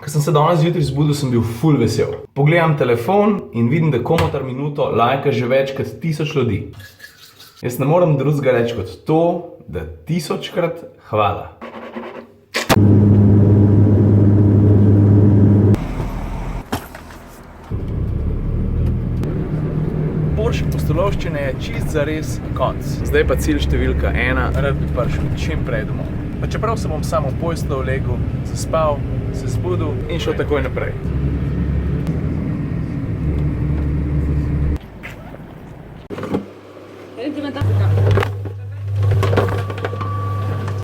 Ko sem se danes zjutraj zbudil, sem bil ful vesel. Pogledam telefon in vidim, da Komotar minuto lajka že več kot 1000 ljudi. Jaz ne morem drugega reči kot to, da 1000-krat hvala. Porsche pustolovščine je čist zares konc. Zdaj pa cilj številka 1, rad bi prišel čim prej domov. Pa čeprav se bom samo v posteljo legel, zaspal, se zbudil in šel takoj naprej.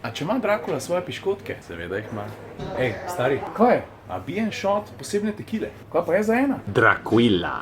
A če ima Drakula svoje piškotke? Seveda jih ima. Ej, stari, kaj je? A bi en shot posebne tekile? Kaj pa je za ena? Dracula.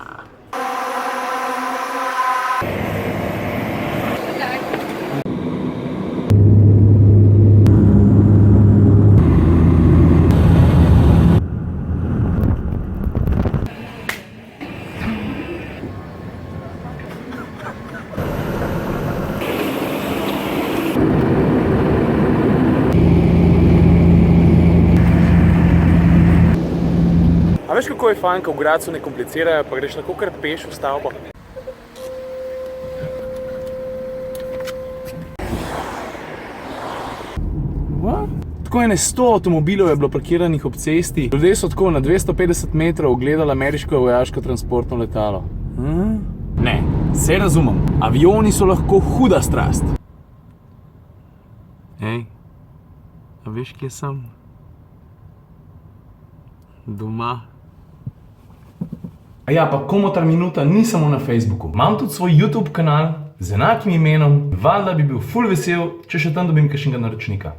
A veš, kako je fajn, ko v Gradcu ne komplicirajo, pa greš lahko kar peš v stavbo? What? Tako ene 100 avtomobilov je bilo parkiranih ob cesti. Ljudje so tako na 250 metrov gledali ameriško vojaško transportno letalo. Ne, se razumem. Avioni so lahko huda strast. Ej, a veš, kje sem? Doma. A ja, pa Komotar minuta ni samo na Facebooku. Imam tudi svoj YouTube kanal z enakim imenom. Valjda bi bil ful vesel, če še tam dobim kakšnega naročnika.